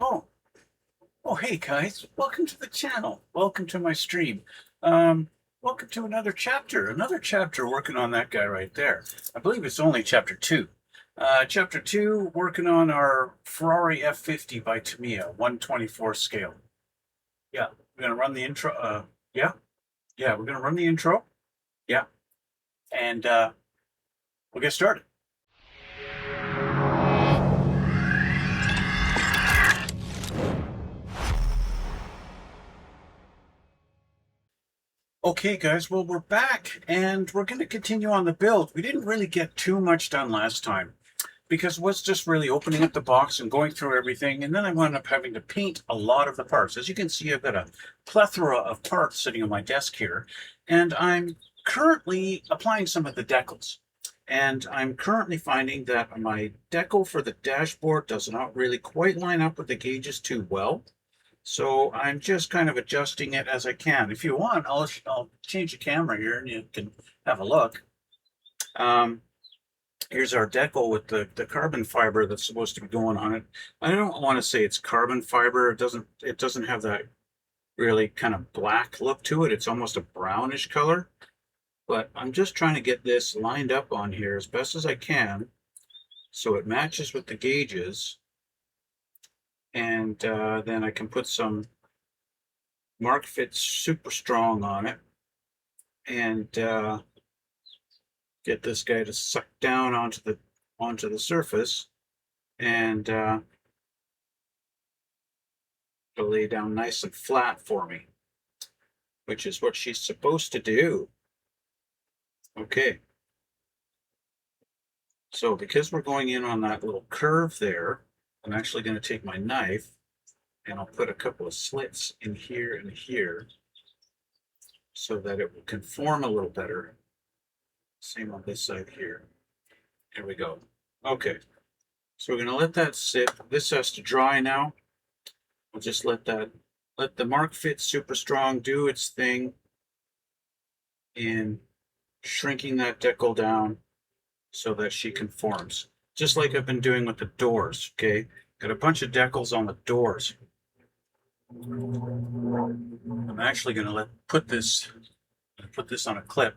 Oh, oh, hey guys, welcome to the channel. Welcome to my stream. Welcome to another chapter working on that guy right there. I believe it's only chapter two. Chapter two, working on our Ferrari F50 by Tamiya, 1/24 scale. Yeah, we're gonna run the intro. Yeah, yeah, we're gonna run the intro. Yeah, and we'll get started. Okay, guys, well, we're back and we're going to continue on the build. We didn't really get too much done last time because it was just really opening up the box and going through everything, and then I wound up having to paint a lot of the parts. As you can see, I've got a plethora of parts sitting on my desk here, and I'm currently applying some of the decals. And I'm currently finding that my decal for the dashboard does not really quite line up with the gauges too well. So I'm just kind of adjusting it as I can. If you want, I'll change the camera here and you can have a look. Here's our decal with the carbon fiber that's supposed to be going on it. I don't want to say it's carbon fiber. It doesn't have that really kind of black look to it. It's almost a brownish color. But I'm just trying to get this lined up on here as best as I can so it matches with the gauges. And then I can put some Mark Fit Super Strong on it and get this guy to suck down onto the surface and lay down nice and flat for me, which is what she's supposed to do. Okay. So because we're going in on that little curve there, I'm actually going to take my knife and I'll put a couple of slits in here and here so that it will conform a little better. Same on this side here. There we go. Okay. So we're going to let that sit. This has to dry now. We'll just let the Mark Fit Super Strong do its thing in shrinking that decal down so that she conforms. Just like I've been doing with the doors, okay? Got a bunch of decals on the doors. I'm actually going to put this on a clip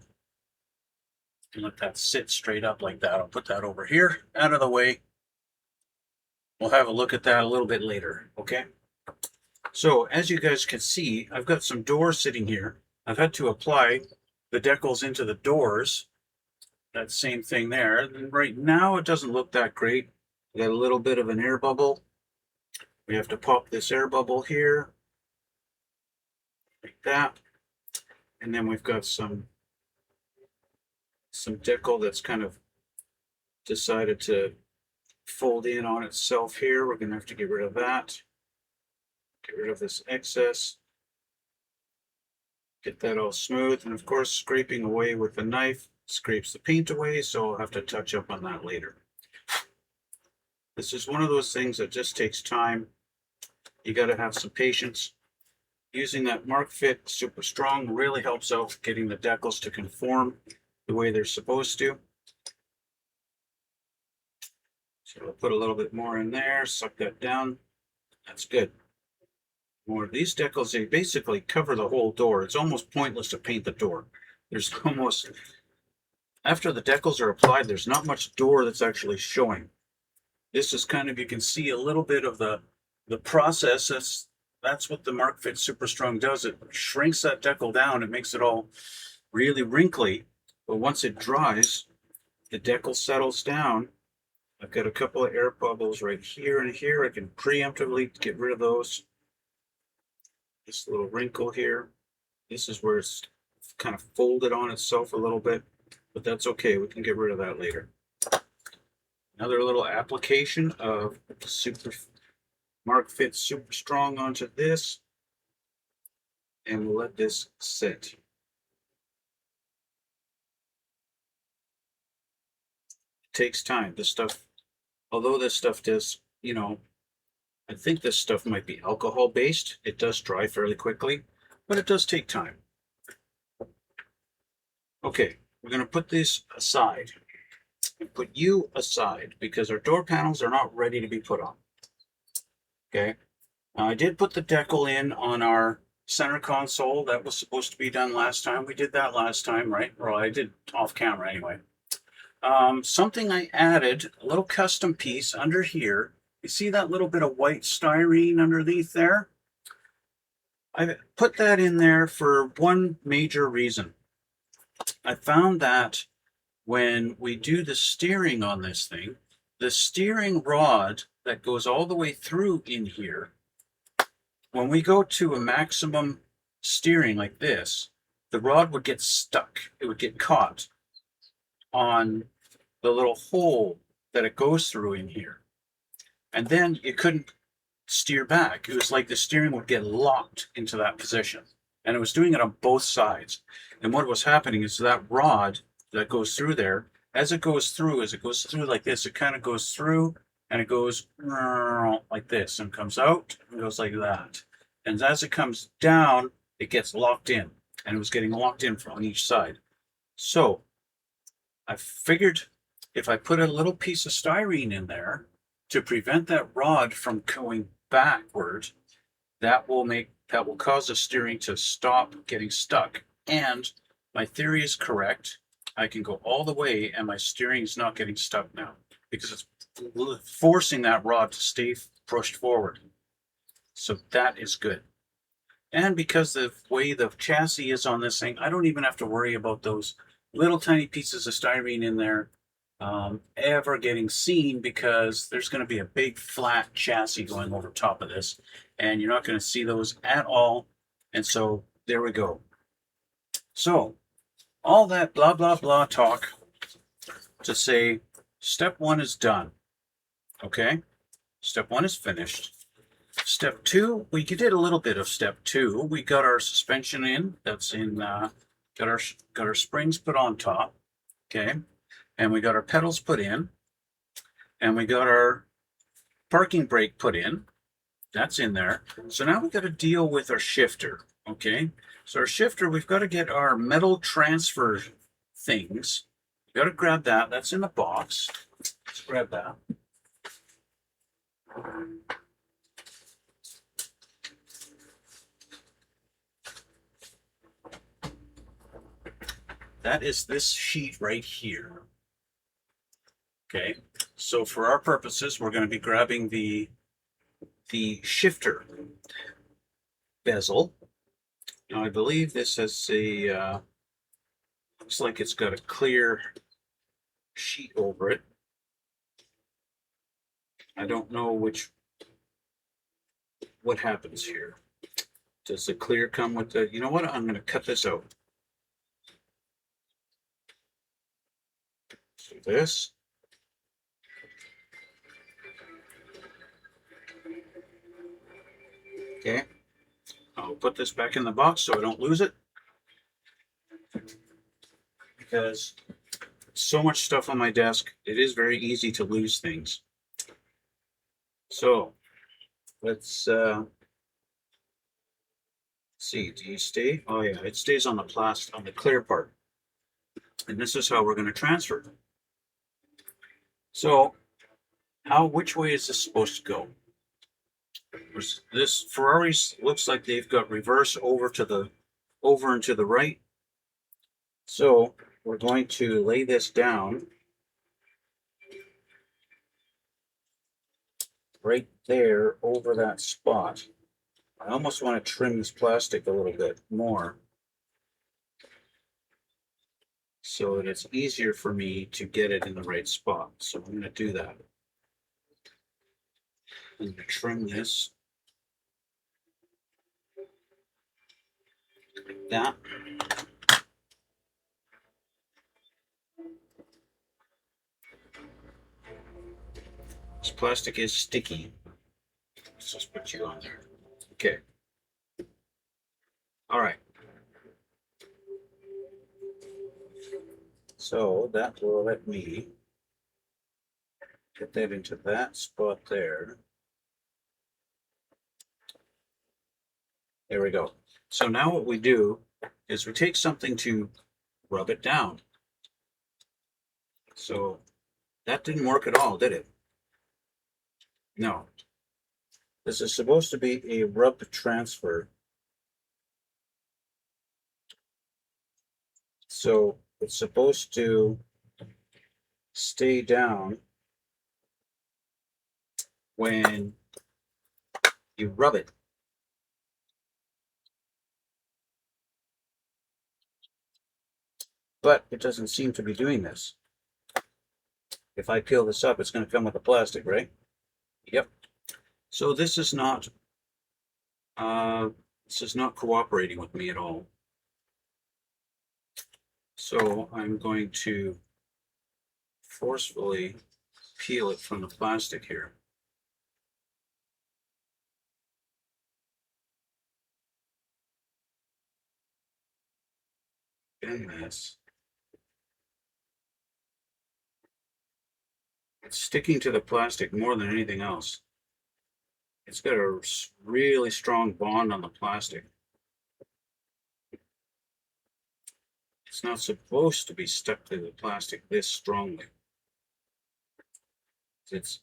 and let that sit straight up like that. I'll put that over here, out of the way. We'll have a look at that a little bit later, okay? So as you guys can see, I've got some doors sitting here. I've had to apply the decals into the doors. That same thing there. And right now it doesn't look that great. We got a little bit of an air bubble. We have to pop this air bubble here, like that. And then we've got some decal that's kind of decided to fold in on itself here. We're going to have to get rid of that. Get rid of this excess. Get that all smooth. And of course, scraping away with the knife scrapes the paint away, so I'll have to touch up on that later. This is one of those things that just takes time. You got to have some patience. Using that Mark Fit Super Strong really helps out getting the decals to conform the way they're supposed to. So I'll put a little bit more in there, suck that down. That's good. More of these decals, they basically cover the whole door. It's almost pointless to paint the door. There's almost, after the decals are applied, there's not much door that's actually showing. This is kind of, you can see a little bit of the process. That's what the Mark Fit Super Strong does. It shrinks that decal down. It makes it all really wrinkly. But once it dries, the decal settles down. I've got a couple of air bubbles right here and here. I can preemptively get rid of those. This little wrinkle here. This is where it's kind of folded on itself a little bit, but that's okay. We can get rid of that later. Another little application of the Mark Fit Super Strong onto this, and we'll let this sit. It takes time. This stuff, although this stuff does, you know, I think this stuff might be alcohol based. It does dry fairly quickly, but it does take time. Okay, we're going to put this aside and put you aside because our door panels are not ready to be put on. Okay, I did put the decal in on our center console. That was supposed to be done last time. We did that last time, right? Well, I did off camera anyway. Something I added, a little custom piece under here. You see that little bit of white styrene underneath there? I put that in there for one major reason. I found that when we do the steering on this thing, the steering rod that goes all the way through in here, when we go to a maximum steering like this, the rod would get stuck. It would get caught on the little hole that it goes through in here. And then you couldn't steer back. It was like the steering would get locked into that position. And it was doing it on both sides. And what was happening is that rod that goes through there, as it goes through like this, it kind of goes through and it goes like this and comes out and goes like that. And as it comes down, it gets locked in. And it was getting locked in from each side. So I figured if I put a little piece of styrene in there to prevent that rod from going backward, that will cause the steering to stop getting stuck. And my theory is correct. I can go all the way and my steering is not getting stuck now because it's forcing that rod to stay pushed forward. So that is good. And because the way the chassis is on this thing, I don't even have to worry about those little tiny pieces of styrene in there ever getting seen, because there's going to be a big flat chassis going over top of this and you're not going to see those at all. And so there we go. So all that blah blah blah talk to say step one is done. Okay, step one is finished. Step two, we did a little bit of step two. We got our suspension in. That's in. Got our springs put on top. Okay, and we got our pedals put in, and we got our parking brake put in. That's in there. So now we got to deal with our shifter. Okay, so our shifter, we've got to get our metal transfer things. We got to grab that. That's in the box. Let's grab that. That is this sheet right here. Okay, so for our purposes, we're going to be grabbing the shifter bezel. Now I believe this has a looks like it's got a clear sheet over it. I don't know what happens here. Does the clear come with the, you know what, I'm going to cut this out. So this. Okay, I'll put this back in the box so I don't lose it, because so much stuff on my desk, it is very easy to lose things. So let's see, do you stay? Oh yeah, it stays on the plastic, on the clear part. And this is how we're going to transfer. So which way is this supposed to go? This Ferrari looks like they've got reverse over and to the right. So we're going to lay this down right there over that spot. I almost want to trim this plastic a little bit more so that it's easier for me to get it in the right spot. So I'm going to do that. I'm going to trim this like that. This plastic is sticky. Let's just put you on there. Okay. All right. So that will let me get that into that spot there. There we go. So now what we do is we take something to rub it down. So that didn't work at all, did it? No. This is supposed to be a rub transfer. So it's supposed to stay down when you rub it. But it doesn't seem to be doing this. If I peel this up, it's going to come with the plastic, right? Yep. So this is not cooperating with me at all. So I'm going to forcefully peel it from the plastic here. And this. It's sticking to the plastic more than anything else. It's got a really strong bond on the plastic. It's not supposed to be stuck to the plastic this strongly. It's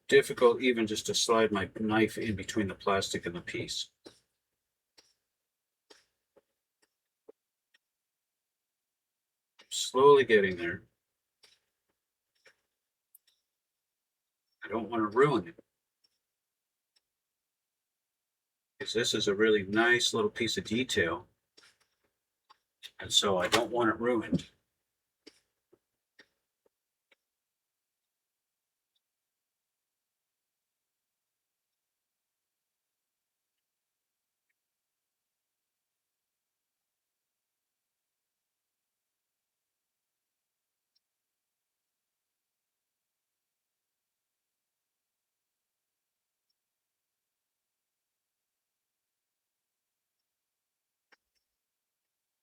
difficult even just to slide my knife in between the plastic and the piece. Slowly getting there. I don't want to ruin it, because this is a really nice little piece of detail, and so I don't want it ruined.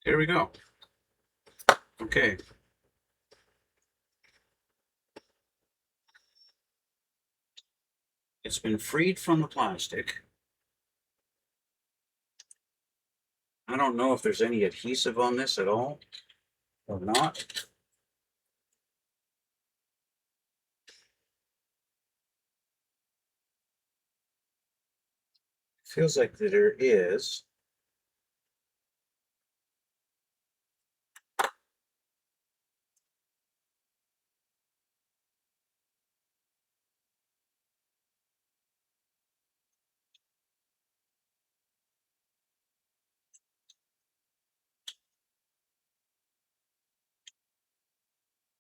Here we go. Okay. It's been freed from the plastic. I don't know if there's any adhesive on this at all or not. Feels like there is.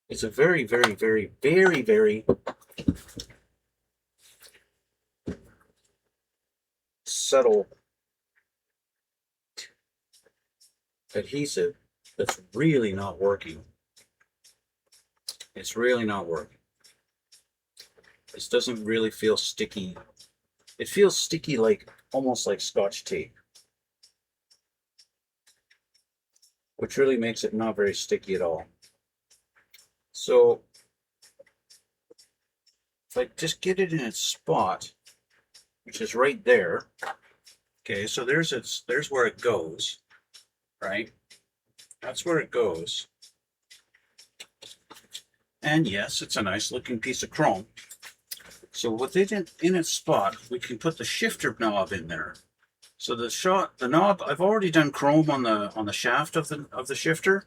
It's a very, very, very, very, very subtle adhesive that's really not working. It's really not working. This doesn't really feel sticky. It feels sticky, like almost like Scotch tape, which really makes it not very sticky at all. So if I just get it in its spot, which is right there. Okay, so there's where it goes, right? That's where it goes. And yes, it's a nice looking piece of chrome. So with it in its spot, we can put the shifter knob in there. So the knob, I've already done chrome on the shaft of the shifter.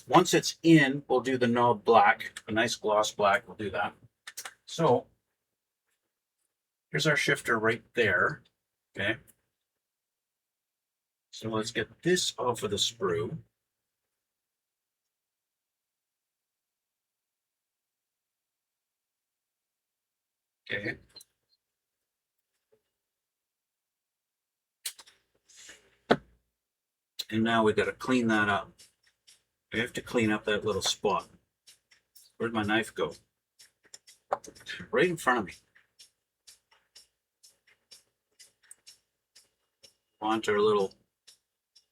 Once it's in, we'll do the knob black, a nice gloss black. We'll do that. So here's our shifter right there. Okay. So let's get this off of the sprue. Okay. And now we got to clean that up. We have to clean up that little spot. Where'd my knife go? Right in front of me.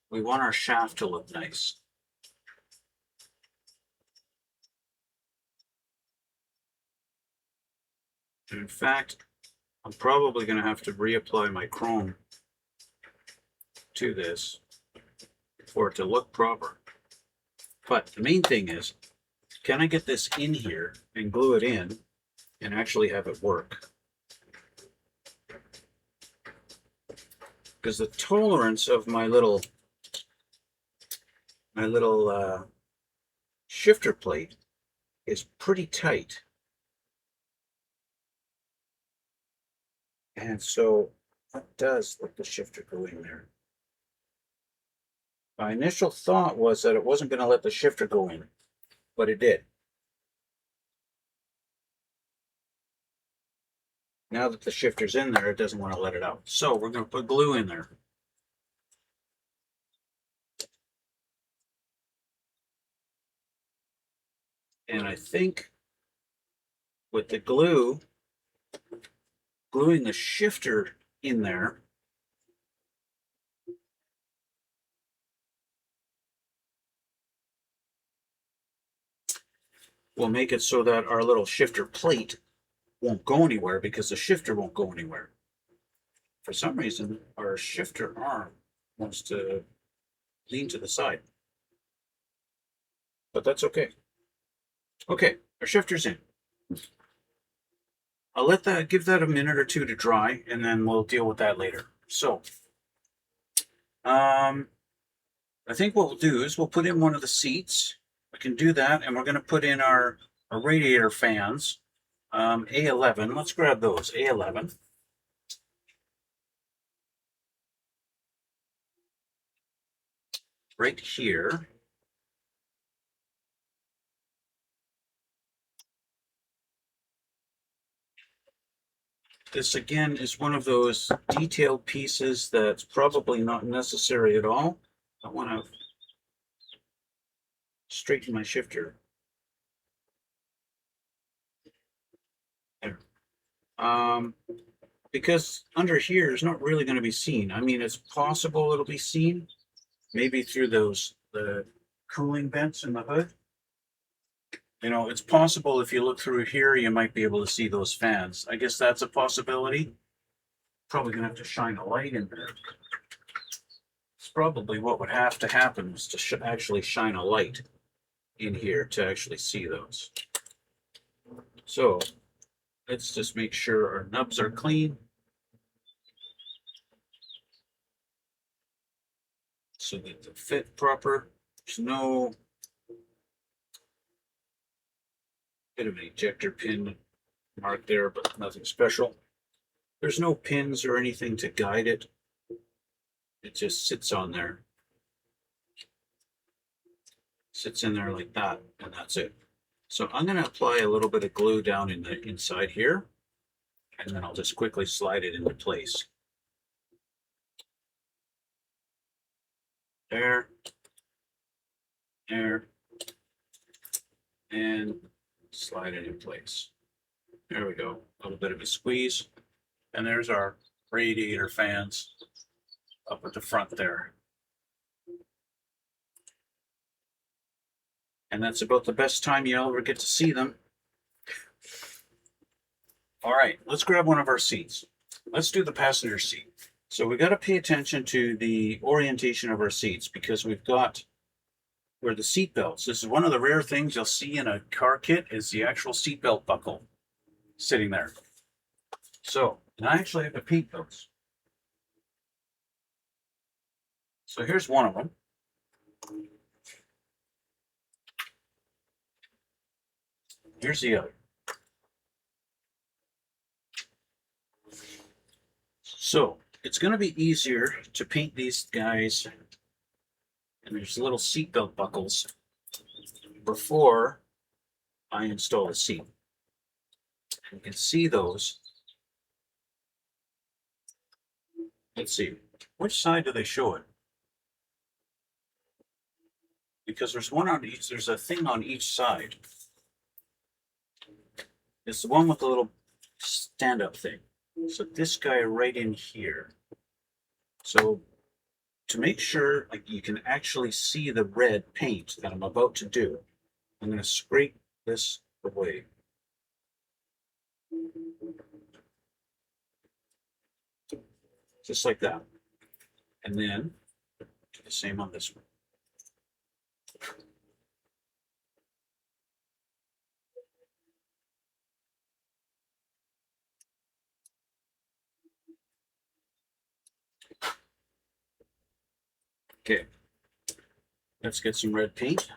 We want our shaft to look nice. And in fact, I'm probably going to have to reapply my chrome to this for it to look proper. But the main thing is, can I get this in here and glue it in and actually have it work? because the tolerance of my little shifter plate is pretty tight. And so that does let the shifter go in there. My initial thought was that it wasn't going to let the shifter go in, but it did. Now that the shifter's in there, it doesn't want to let it out. So we're going to put glue in there. And I think with the glue, gluing the shifter in there, will make it so that our little shifter plate won't go anywhere because the shifter won't go anywhere. For some reason, our shifter arm wants to lean to the side. But that's okay. Okay, our shifter's in. I'll give that a minute or two to dry, and then we'll deal with that later. So, I think what we'll do is we'll put in one of the seats. We can do that, and we're going to put in our radiator fans, A11. Let's grab those, A11. Right here. This again is one of those detailed pieces that's probably not necessary at all. I want to straighten my shifter. There. Because under here is not really going to be seen. I mean, it's possible it'll be seen, maybe through the cooling vents in the hood. You know, it's possible if you look through here, you might be able to see those fans. I guess that's a possibility. Probably going to have to shine a light in there. It's probably what would have to happen is to actually shine a light in here to actually see those. So let's just make sure our nubs are clean. So that they fit proper. There's no bit of an ejector pin mark there, but nothing special. There's no pins or anything to guide it. It just sits on there. Sits in there like that, and that's it. So I'm going to apply a little bit of glue down in the inside here, and then I'll just quickly slide it into place. There, there, and slide it in place. There we go. A little bit of a squeeze, and there's our radiator fans up at the front there. And that's about the best time you'll ever get to see them. All right, let's grab one of our seats. Let's do the passenger seat. So we got to pay attention to the orientation of our seats because we've got where the seat belts. This is one of the rare things you'll see in a car kit is the actual seat belt buckle sitting there. So, and I actually have to paint those. So here's one of them. Here's the other. So it's going to be easier to paint these guys, and there's little seatbelt buckles before I install the seat. You can see those. Let's see, which side do they show it? Because there's one on each, there's a thing on each side. It's the one with the little stand-up thing. So this guy right in here. So to make sure like you can actually see the red paint that I'm about to do, I'm going to scrape this away. Just like that. And then do the same on this one. Okay, let's get some red paint.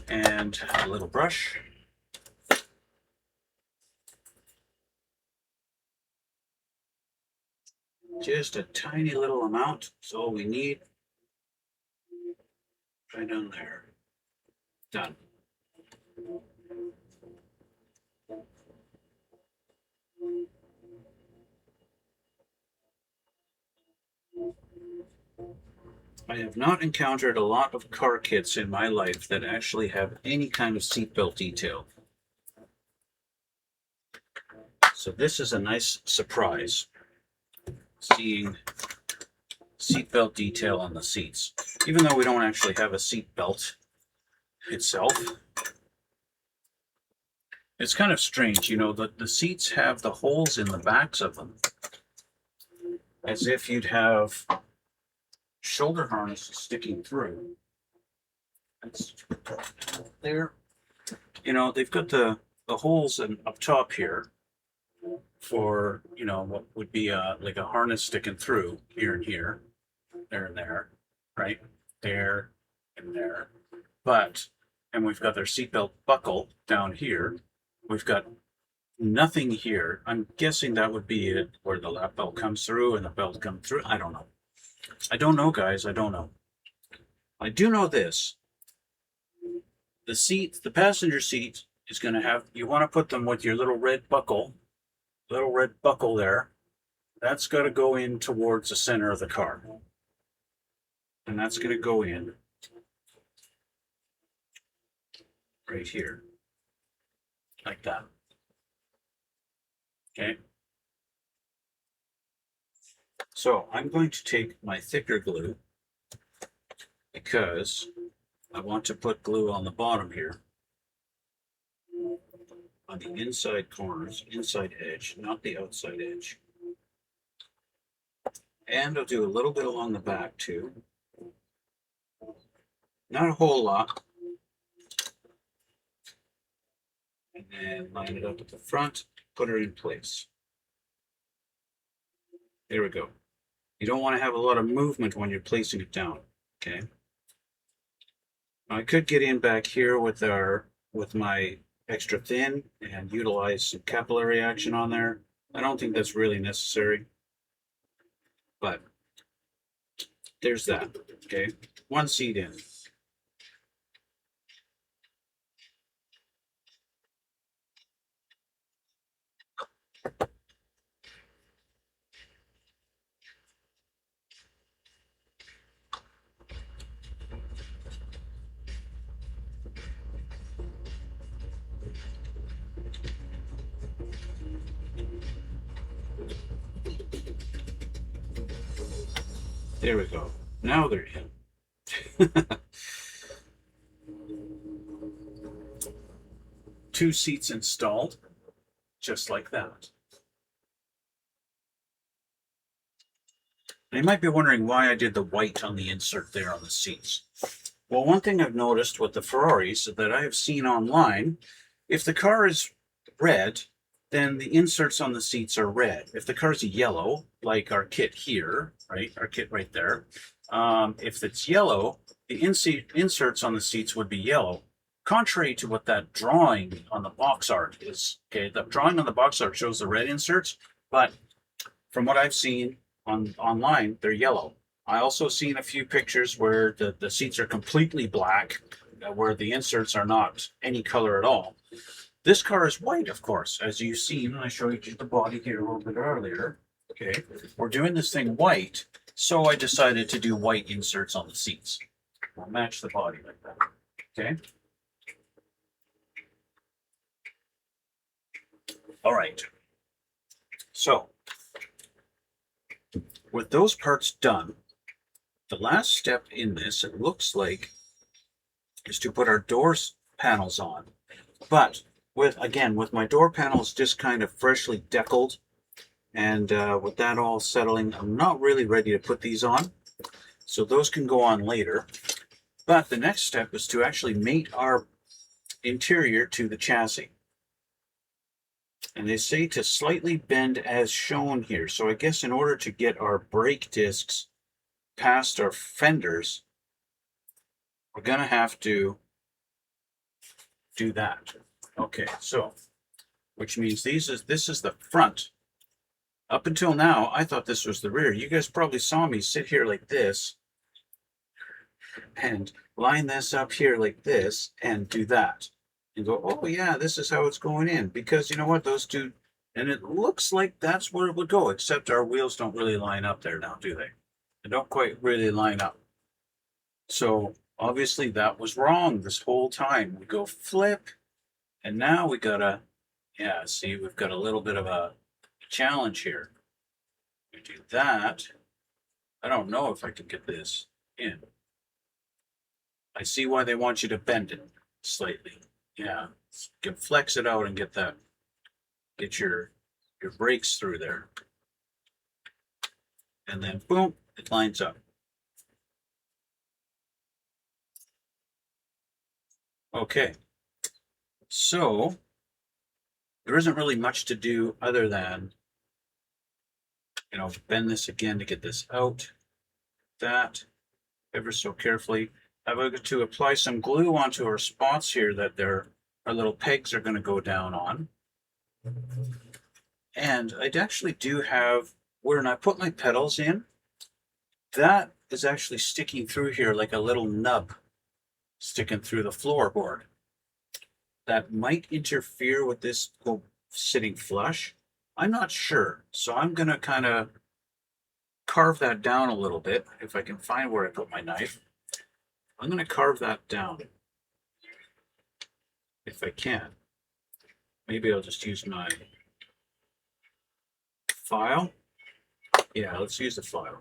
And a little brush. Just a tiny little amount. That's all we need. Right down there. Done. I have not encountered a lot of car kits in my life that actually have any kind of seatbelt detail. So this is a nice surprise, seeing seatbelt detail on the seats. Even though we don't actually have a seatbelt itself, it's kind of strange, you know, the seats have the holes in the backs of them, as if you'd have shoulder harness sticking through. It's there. You know, they've got the holes up top here for, you know, what would be like a harness sticking through here and here, there and there, right? There and there. But, and we've got their seatbelt buckle down here. We've got nothing here. I'm guessing that would be it, where the lap belt comes through and the belt comes through. I don't know. I don't know, guys. I don't know. I do know this. The seat, the passenger seat is going to have, you want to put them with your little red buckle there. That's got to go in towards the center of the car. And that's going to go in right here. Like that. Okay. So I'm going to take my thicker glue because I want to put glue on the bottom here, on the inside corners, inside edge, not the outside edge. And I'll do a little bit along the back too. Not a whole lot. And then line it up at the front, put her in place. There we go. You don't want to have a lot of movement when you're placing it down, okay? I could get in back here with my extra thin and utilize some capillary action on there. I don't think that's really necessary, but there's that, okay? One seat in. There we go. Now they're in. 2 seats installed, just like that. And you might be wondering why I did the white on the insert there on the seats. Well, one thing I've noticed with the Ferraris that I have seen online, if the car is red, then the inserts on the seats are red. If the car's yellow, like our kit here, right, our kit right there, if it's yellow, the inserts on the seats would be yellow. Contrary to what that drawing on the box art is. Okay, the drawing on the box art shows the red inserts, but from what I've seen online, they're yellow. I also seen a few pictures where the seats are completely black, where the inserts are not any color at all. This car is white, of course, as you've seen, and I showed you the body here a little bit earlier. Okay, we're doing this thing white, so I decided to do white inserts on the seats. I'll match the body like that. Okay. All right. So, with those parts done, the last step in this, it looks like, is to put our doors panels on. But with my door panels just kind of freshly deckled, and with that all settling, I'm not really ready to put these on. So those can go on later. But the next step is to actually mate our interior to the chassis. And they say to slightly bend as shown here. So I guess in order to get our brake discs past our fenders, we're going to have to do that. Okay, so which means this is the front. Up until now, I thought this was the rear. You guys probably saw me sit here like this and line this up here like this and do that. And go, oh yeah, this is how it's going in. Because you know what, those two, and it looks like that's where it would go, except our wheels don't really line up there now, do they? They don't quite really line up. So obviously that was wrong this whole time. We go flip, and now we gotta, yeah, see, we've got a little bit of a challenge here. We do that. I don't know if I can get this in. I see why they want you to bend it slightly. Yeah, you can flex it out and get that, get your brakes through there. And then boom, it lines up. Okay, so there isn't really much to do other than, you know, bend this again to get this out, that, ever so carefully. I'm going to apply some glue onto our spots here that our little pegs are going to go down on. And I actually do have, when I put my pedals in, that is actually sticking through here like a little nub sticking through the floorboard. That might interfere with this sitting flush. I'm not sure, so I'm going to kind of carve that down a little bit if I can find where I put my knife. I'm going to carve that down if I can. Maybe I'll just use my file. Yeah, let's use the file.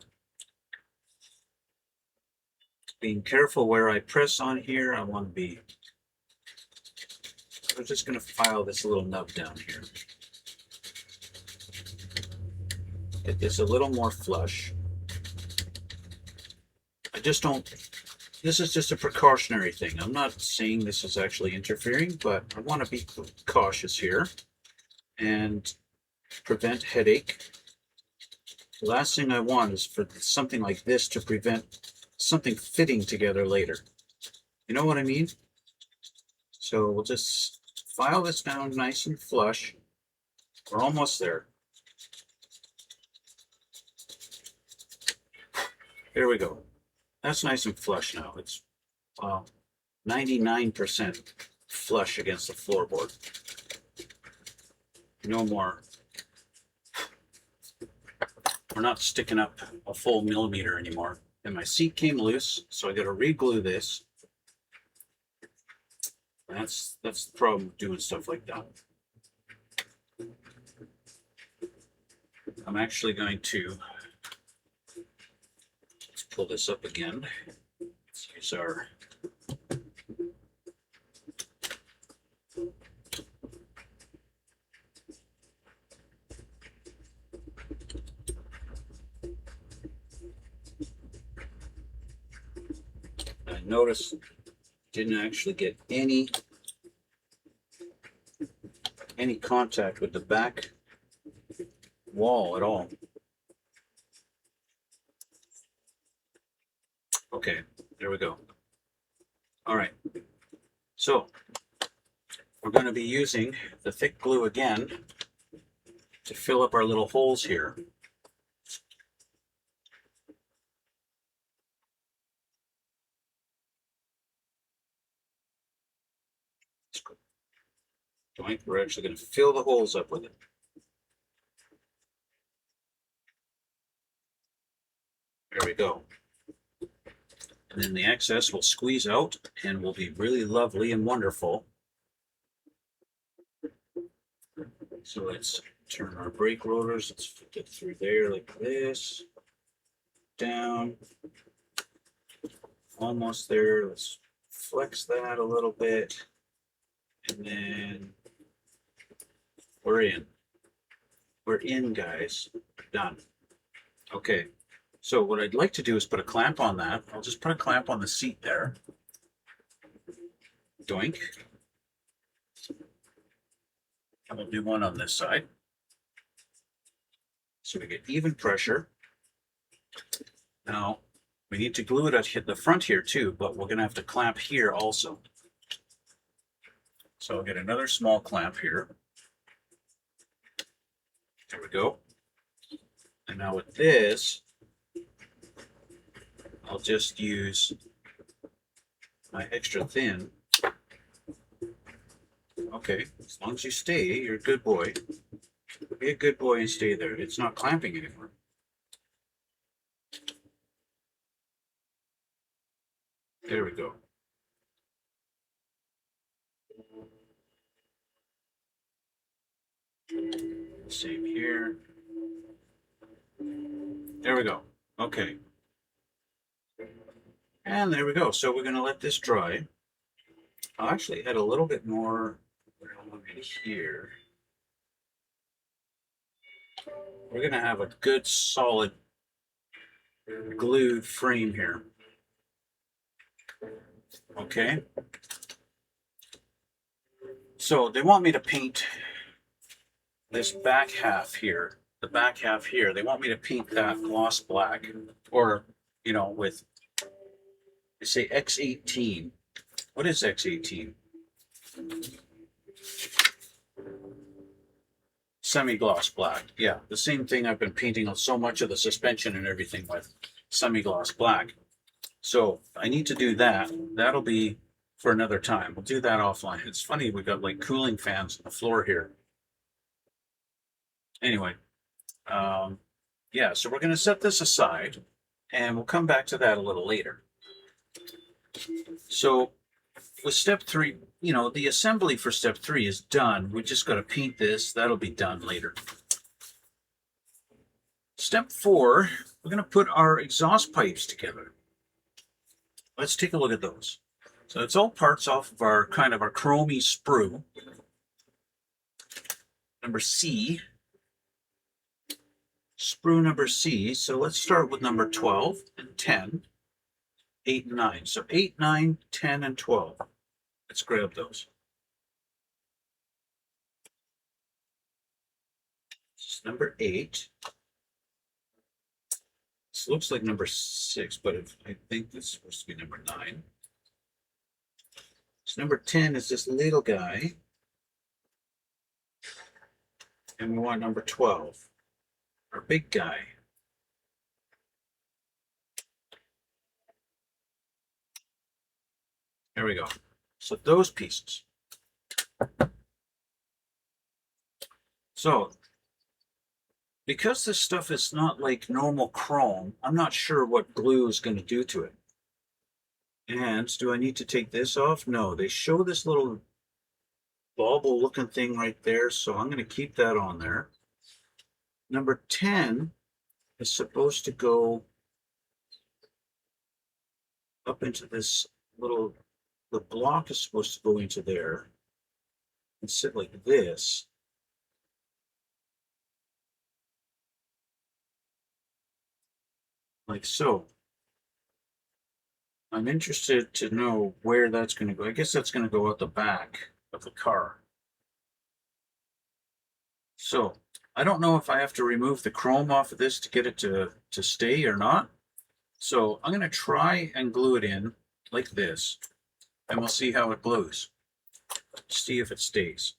Being careful where I press on here. I want to be, I'm just going to file this little nub down here. Get this a little more flush. I just don't, this is just a precautionary thing. I'm not saying this is actually interfering, but I want to be cautious here and prevent headache. The last thing I want is for something like this to prevent something fitting together later. You know what I mean? So we'll just file this down nice and flush. We're almost there. There we go. That's nice and flush now. It's 99% flush against the floorboard. No more. We're not sticking up a full millimeter anymore. And my seat came loose, so I got to re-glue this. That's the problem with doing stuff like that. I'm actually going to, let's pull this up again. Let's use our notice didn't actually get any contact with the back wall at all. Okay, there we go. All right, so we're going to be using the thick glue again to fill up our little holes here. We're actually going to fill the holes up with it. There we go. And then the excess will squeeze out and will be really lovely and wonderful. So let's turn our brake rotors. Let's get through there like this. Down. Almost there. Let's flex that a little bit. And then we're in. We're in, guys. Done. Okay. So what I'd like to do is put a clamp on that. I'll just put a clamp on the seat there. Doink. And we'll do one on this side. So we get even pressure. Now, we need to glue it at the front here too, but we're going to have to clamp here also. So I'll get another small clamp here. There we go. And now with this, I'll just use my extra thin. Okay, as long as you stay, you're a good boy. Be a good boy and stay there. It's not clamping anymore. There we go. Same here. There we go. Okay. And there we go. So we're going to let this dry. I'll actually add a little bit more here. We're going to have a good solid glued frame here. Okay. So they want me to paint this back half here. The back half here. They want me to paint that gloss black, or, you know, with, they say X18. What is X18? Semi-gloss black. Yeah, the same thing I've been painting on so much of the suspension and everything with, semi-gloss black. So I need to do that. That'll be for another time. We'll do that offline. It's funny, we got like cooling fans on the floor here. Anyway, yeah, so we're going to set this aside and we'll come back to that a little later. So with step 3, you know, the assembly for step 3 is done. We just got to paint this. That'll be done later. Step 4, we're going to put our exhaust pipes together. Let's take a look at those. So it's all parts off of our kind of our chromey sprue. Number C. Sprue number C. So let's start with number 12 and 10, 8 and 9. So 8, 9, 10, and 12. Let's grab those. This is number 8. This looks like number 6, but I think this is supposed to be number 9. So number 10 is this little guy. And we want number 12, our big guy. There we go. So those pieces. So because this stuff is not like normal chrome, I'm not sure what glue is going to do to it. And do I need to take this off? No, they show this little bauble looking thing right there, so I'm going to keep that on there. Number 10 is supposed to go up into this little, the block is supposed to go into there and sit like this. Like so. I'm interested to know where that's going to go. I guess that's going to go out the back of the car. So I don't know if I have to remove the chrome off of this to get it to stay or not. So I'm going to try and glue it in like this, and we'll see how it glues. See if it stays.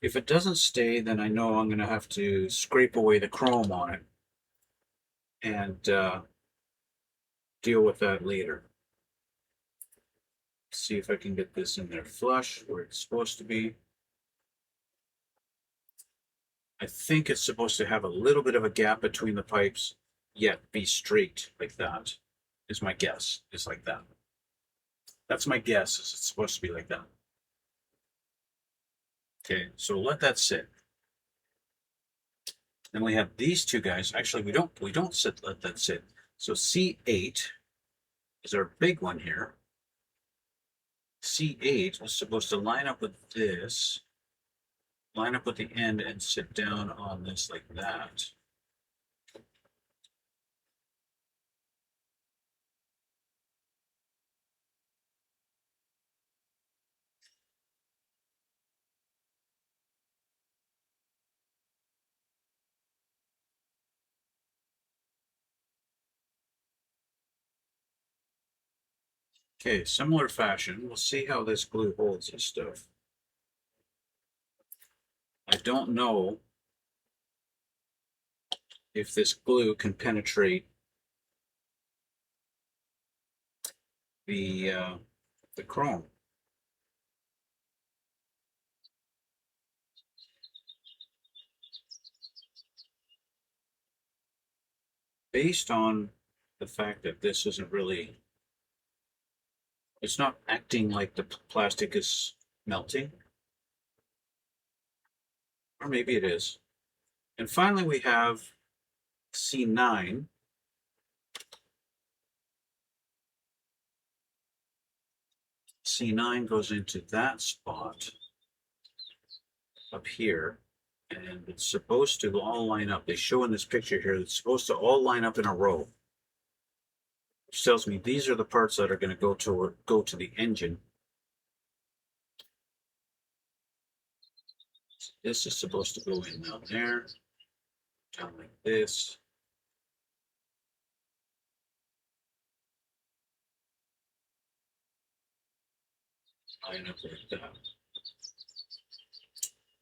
If it doesn't stay, then I know I'm going to have to scrape away the chrome on it and deal with that later. See if I can get this in there flush where it's supposed to be. I think it's supposed to have a little bit of a gap between the pipes, yet be straight like that, is my guess. It's like that. That's my guess, is it's supposed to be like that. Okay, so let that sit. Then we have these two guys. Actually, we don't let that sit. So C8 is our big one here. C8 is supposed to line up with this, line up with the end and sit down on this like that. Okay, similar fashion. We'll see how this glue holds this stuff. I don't know if this glue can penetrate the chrome. Based on the fact that this isn't really, it's not acting like the plastic is melting. Or maybe it is. And finally we have C9. C9 goes into that spot up here, and it's supposed to all line up. They show in this picture here, it's supposed to all line up in a row, which tells me these are the parts that are going to go to the engine. This is supposed to go in down there, down like this. Line up like that.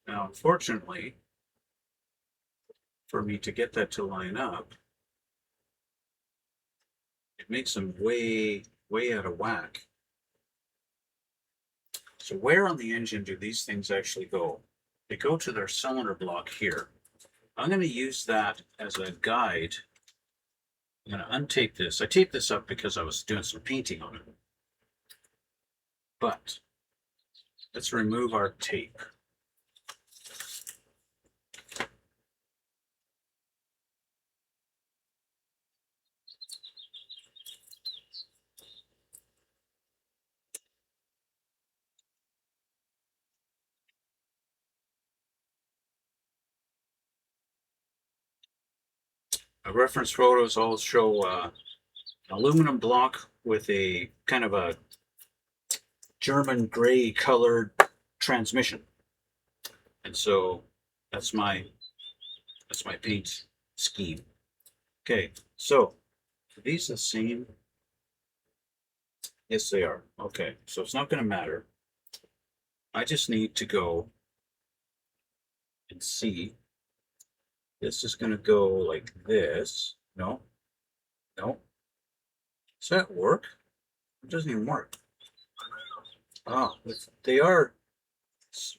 Now, unfortunately, for me to get that to line up, it makes them way out of whack. So where on the engine do these things actually go? They go to their cylinder block here. I'm going to use that as a guide. I'm going to untape this. I taped this up because I was doing some painting on it. But let's remove our tape. My reference photos all show an aluminum block with a kind of a German gray colored transmission. And so that's my paint scheme. Okay, so are these the same? Yes, they are. Okay, so it's not going to matter. I just need to go and see. This is going to go like this. No, no. Does that work? It doesn't even work. Oh, they are,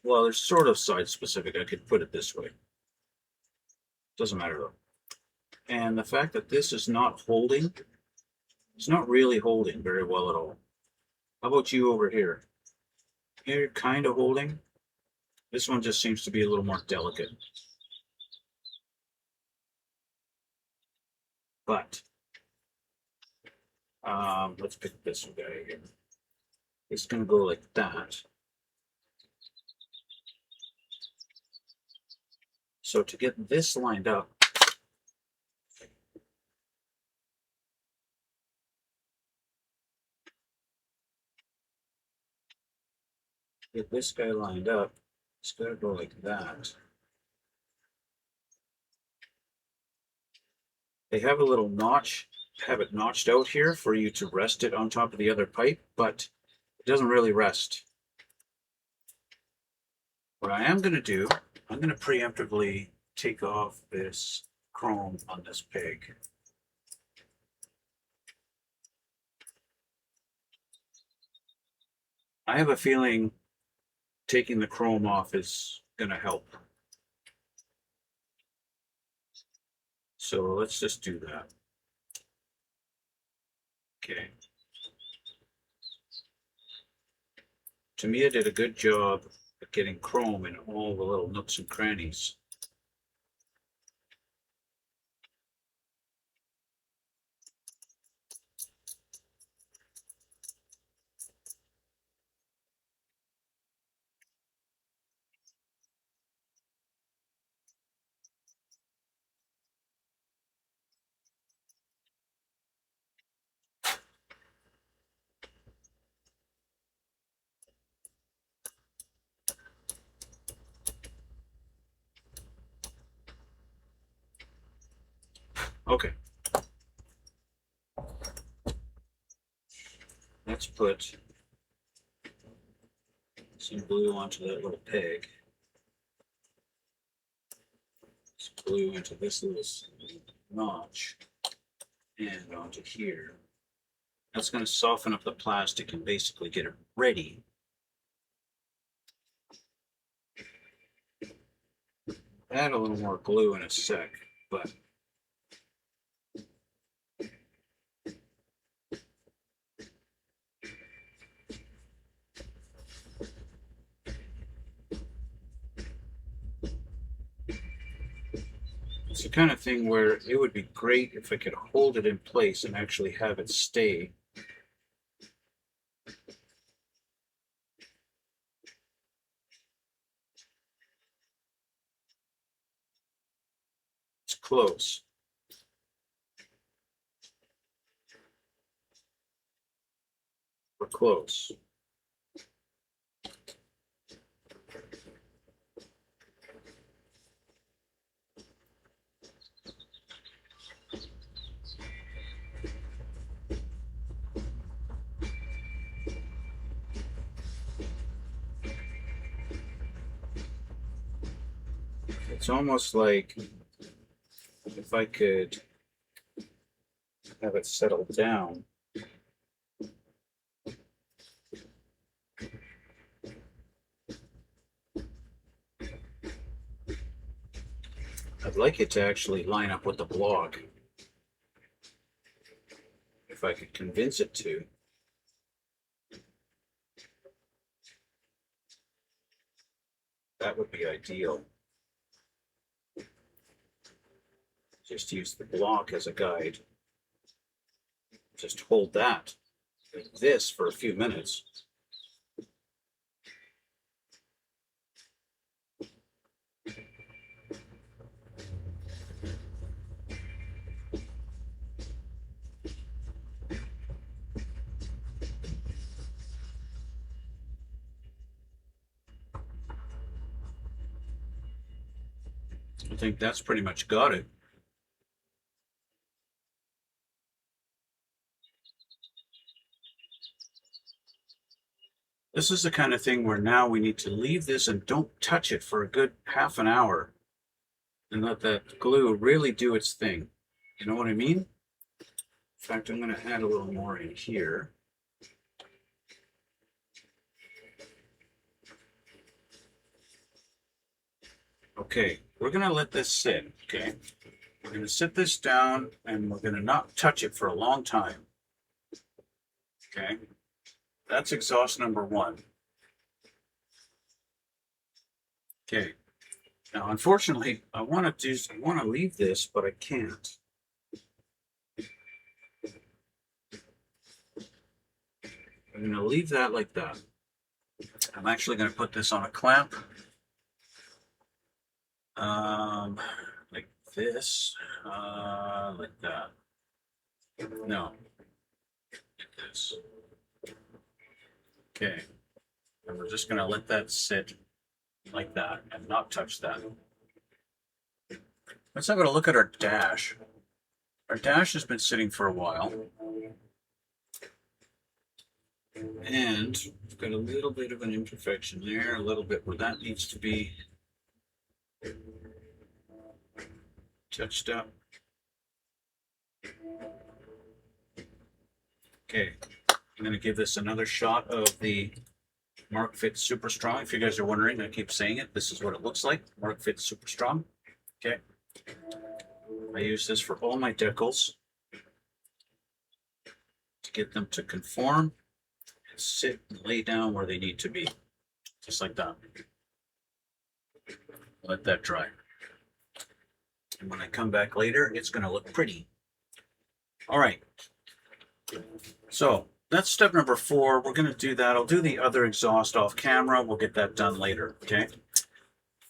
well, they're sort of side specific. I could put it this way. Doesn't matter though. And the fact that this is not holding, it's not really holding very well at all. How about you over here? You're kind of holding. This one just seems to be a little more delicate. But let's pick this guy here. It's going to go like that. So to get this lined up, get this guy lined up, it's got to go like that. They have a little notch, have it notched out here for you to rest it on top of the other pipe, but it doesn't really rest. What I am going to do, I'm going to preemptively take off this chrome on this peg. I have a feeling taking the chrome off is going to help. So let's just do that. Okay. To me, I did a good job of getting chrome in all the little nooks and crannies. Okay. let's put some glue onto that little peg. Let's glue into this little notch and onto here. That's going to soften up the plastic and basically get it ready. Add a little more glue in a sec, but it's the kind of thing where it would be great if I could hold it in place and actually have it stay. It's close. We're close. It's almost like if I could have it settle down. I'd like it to actually line up with the block. If I could convince it to. That would be ideal. Just use the block as a guide. Just hold that, like this, for a few minutes. I think that's pretty much got it. This is the kind of thing where now we need to leave this and don't touch it for a good half an hour and let that glue really do its thing. You know what I mean? In fact, I'm going to add a little more in here. Okay, we're going to let this sit, okay? We're going to sit this down and we're going to not touch it for a long time. Okay, that's exhaust number one. Okay, now unfortunately, I want to leave this, but I can't. I'm going to leave that like that. I'm actually going to put this on a clamp. Like this, like that. No, like this. Okay, and we're just going to let that sit like that and not touch that. Let's have a look at our dash. Our dash has been sitting for a while. And we've got a little bit of an imperfection there, a little bit where that needs to be touched up. Okay, I'm going to give this another shot of the Mark Fit Super Strong. If you guys are wondering, I keep saying it. This is what it looks like, Mark Fit Super Strong. Okay, I use this for all my decals to get them to conform and sit and lay down where they need to be, just like that. Let that dry. And when I come back later, it's going to look pretty. All right. So that's step number 4. We're going to do that. I'll do the other exhaust off camera. We'll get that done later. Okay.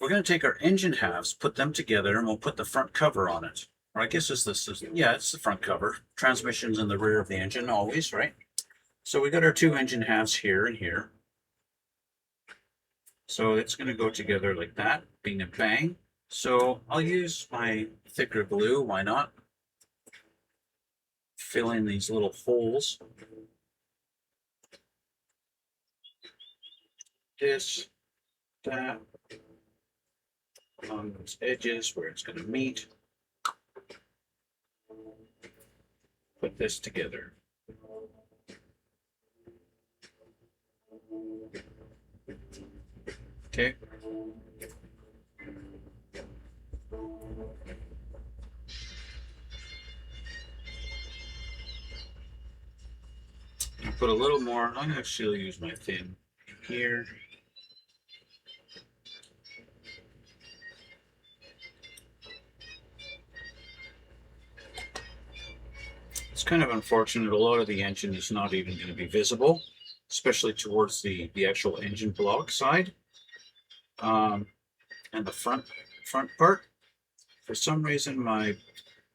We're going to take our engine halves, put them together, and we'll put the front cover on it. Or I guess it's this. Yeah, it's the front cover. Transmission's in the rear of the engine always, right? So we got our 2 engine halves here and here. So it's going to go together like that, bing and bang. So I'll use my thicker glue. Why not? Fill in these little holes. this, that, on those edges where it's going to meet. Put this together. Okay. I'll put a little more. I'm going to actually use my thin here. It's kind of unfortunate. A lot of the engine is not even going to be visible, especially towards the actual engine block side, and the front part. For some reason,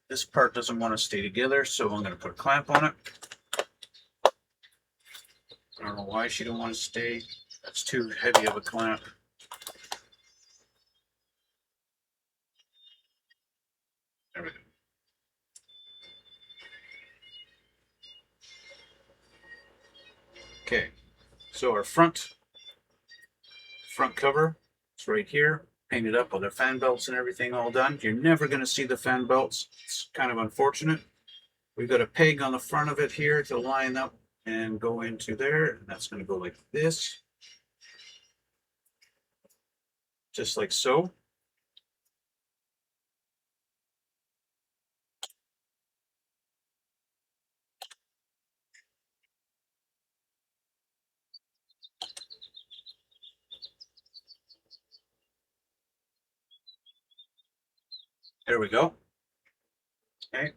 this part doesn't want to stay together, so I'm going to put a clamp on it. I don't know why she don't want to stay. That's too heavy of a clamp. There we go. Okay, so our front cover is right here, painted up with our fan belts and everything all done. You're never going to see the fan belts. It's kind of unfortunate. We've got a peg on the front of it here to line up and go into there, and that's going to go like this, just like so. There we go. Okay.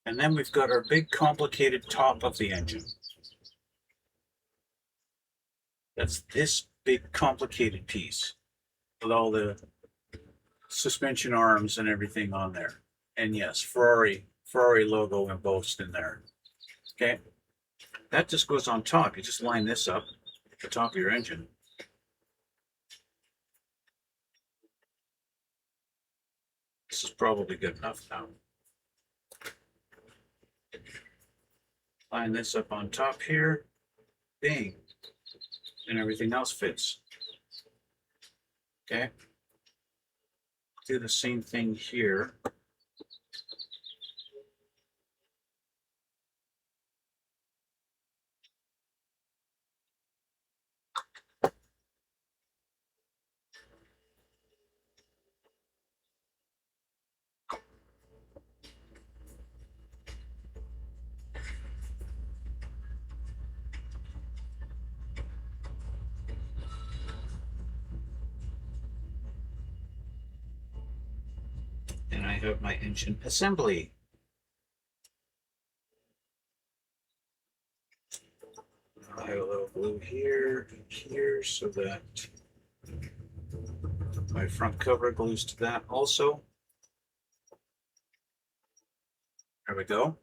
And then we've got our big complicated top of the engine. That's this big complicated piece with all the suspension arms and everything on there. And yes, Ferrari logo embossed in there. Okay. That just goes on top. You just line this up at the top of your engine. This is probably good enough now. Line this up on top here. Bing. And everything else fits. Okay. Do the same thing here. And I have my engine assembly. I have a little glue here and here so that my front cover glues to that also. There we go.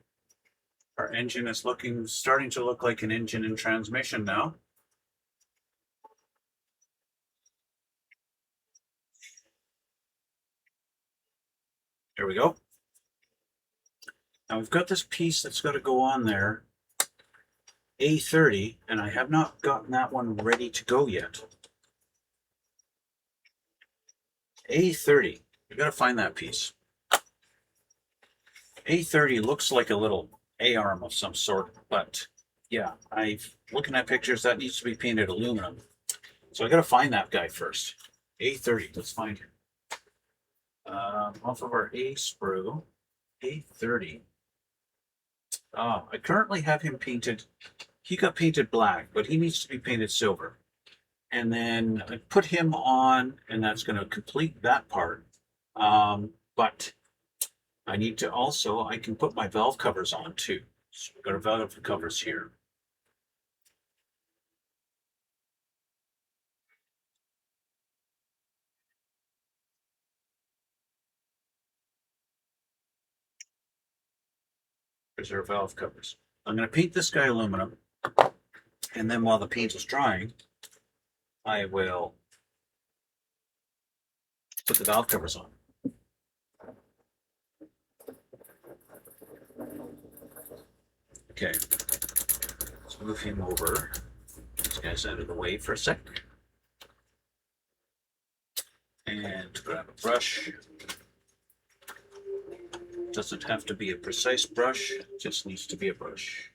Our engine is starting to look like an engine and transmission now. There we go. Now we've got this piece that's got to go on there, A30, and I have not gotten that one ready to go yet. A30, we got to find that piece. A30 looks like a little A-arm of some sort, but yeah, looking at pictures, that needs to be painted aluminum. So I got to find that guy first. A30, let's find him. Off of our A sprue, A30. I currently have him painted. He got painted black, but he needs to be painted silver. And then I put him on, and that's going to complete that part. But I need to also, I can put my valve covers on too. So we've got our valve covers here. There's our valve covers. I'm going to paint this guy aluminum, and then while the paint is drying, I will put the valve covers on. Okay, let's move him over guys out of the way for a sec. And grab a brush. Doesn't have to be a precise brush, it just needs to be a brush.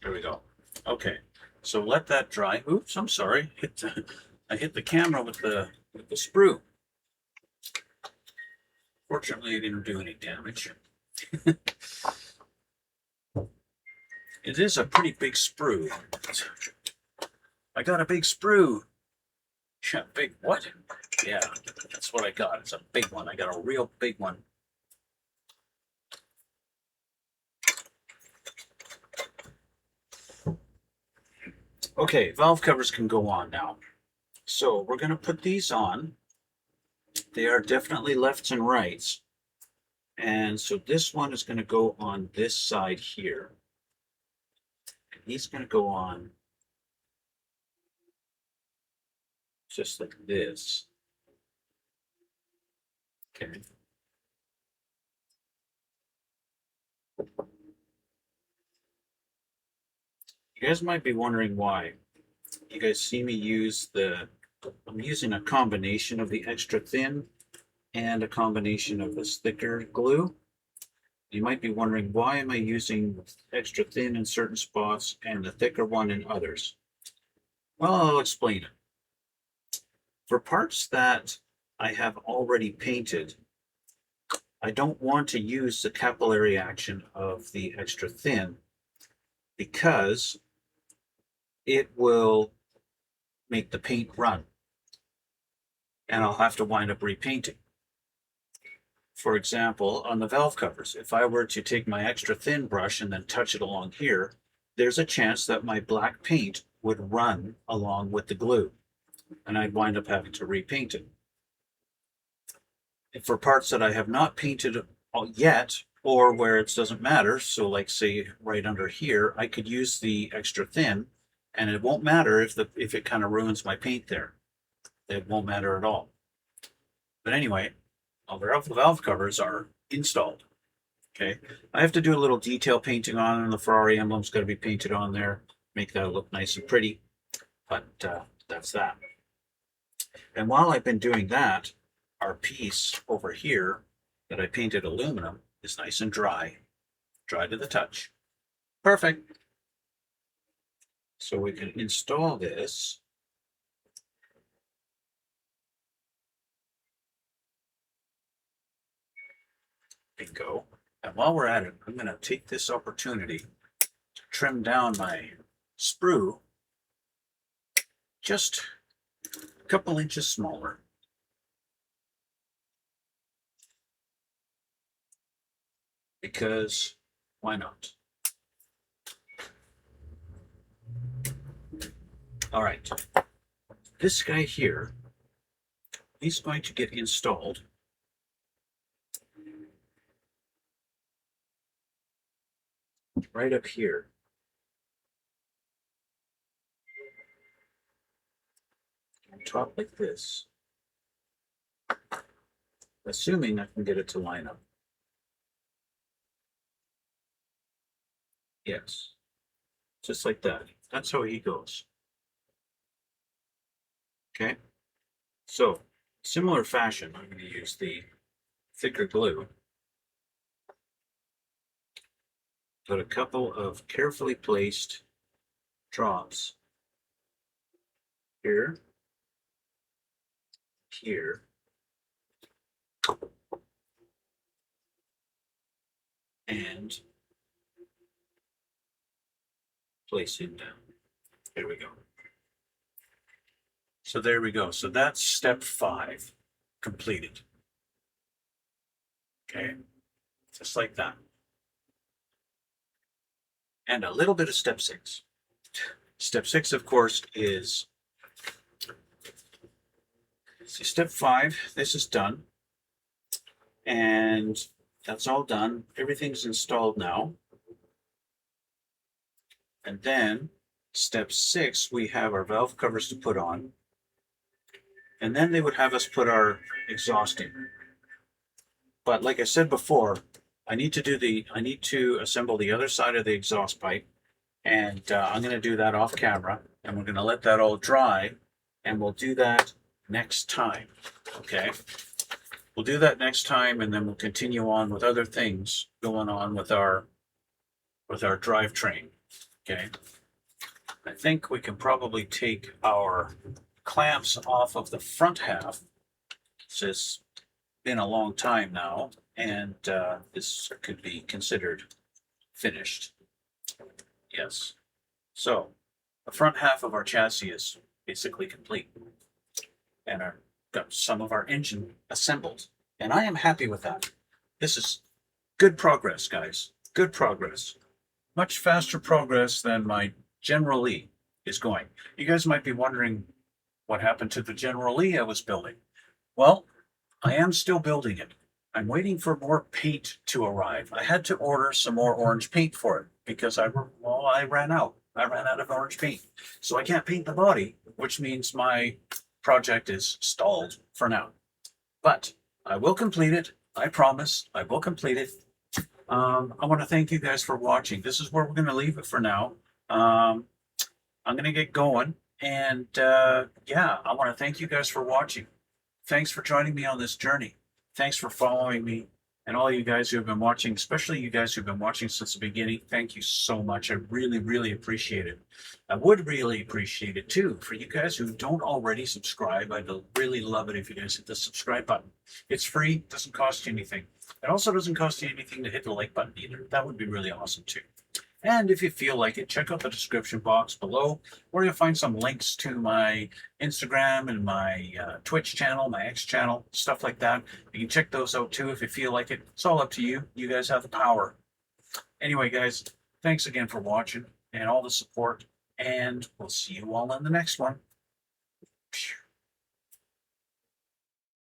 There we go. Okay, so let that dry. Oops, I'm sorry. I hit the camera with the sprue. Fortunately, it didn't do any damage. It is a pretty big sprue. I got a big sprue. Yeah, big what? Yeah, that's what I got. It's a big one. I got a real big one. Okay, valve covers can go on now. So we're going to put these on. They are definitely lefts and rights. And so this one is going to go on this side here. And he's going to go on just like this. Okay. You guys might be wondering why. You guys see me use I'm using a combination of the extra thin and a combination of this thicker glue. You might be wondering, why am I using extra thin in certain spots and the thicker one in others? Well, I'll explain it. For parts that I have already painted, I don't want to use the capillary action of the extra thin because it will make the paint run and I'll have to wind up repainting. For example, on the valve covers, if I were to take my extra thin brush and then touch it along here, there's a chance that my black paint would run along with the glue and I'd wind up having to repaint it. And for parts that I have not painted yet, or where it doesn't matter, so like say right under here, I could use the extra thin and it won't matter if it kind of ruins my paint there. It won't matter at all. But anyway, all the valve covers are installed. Okay, I have to do a little detail painting on them. The Ferrari emblem's got to be painted on there, make that look nice and pretty. But that's that. And while I've been doing that, our piece over here that I painted aluminum is nice and dry to the touch. Perfect. So we can install this. Bingo. And while we're at it, I'm going to take this opportunity to trim down my sprue just a couple inches smaller. Because why not? All right. This guy here, he's going to get installed right up here. On top like this. Assuming I can get it to line up. Yes. Just like that. That's how he goes. Okay. So, similar fashion, I'm going to use the thicker glue. Put a couple of carefully placed drops here, here, and place him down. There we go. So there we go. So that's step 5 completed. Okay, just like that. And a little bit of step 6. Step 6, of course, is, see, step 5, this is done. And that's all done. Everything's installed now. And then step 6, we have our valve covers to put on. And then they would have us put our exhaust in. But like I said before, I need to assemble the other side of the exhaust pipe. And I'm going to do that off camera. And we're going to let that all dry. And we'll do that next time. Okay? We'll do that next time, and then we'll continue on with other things going on with our drivetrain. Okay? I think we can probably take our clamps off of the front half. It's been a long time now, and this could be considered finished. Yes. So the front half of our chassis is basically complete, and got some of our engine assembled, and I am happy with that. This is good progress, guys. Good progress. Much faster progress than my General Lee is going. You guys might be wondering what happened to the General Lee I was building. Well, I am still building it. I'm waiting for more paint to arrive. I had to order some more orange paint for it because I ran out. I ran out of orange paint. So I can't paint the body, which means my project is stalled for now. But I will complete it. I promise I will complete it. I want to thank you guys for watching. This is where we're going to leave it for now. I'm going to get going. And yeah, I want to thank you guys for watching. Thanks for joining me on this journey. Thanks for following me. And all you guys who have been watching, especially you guys who've been watching since the beginning, thank you so much. I really, really appreciate it. I would really appreciate it too for you guys who don't already subscribe. I'd really love it if you guys hit the subscribe button. It's free, doesn't cost you anything. It also doesn't cost you anything to hit the like button either. That would be really awesome too. And if you feel like it, check out the description box below, where you'll find some links to my Instagram and my Twitch channel, my X channel, stuff like that. You can check those out too if you feel like it. It's all up to you. You guys have the power. Anyway, guys, thanks again for watching and all the support, and we'll see you all in the next one.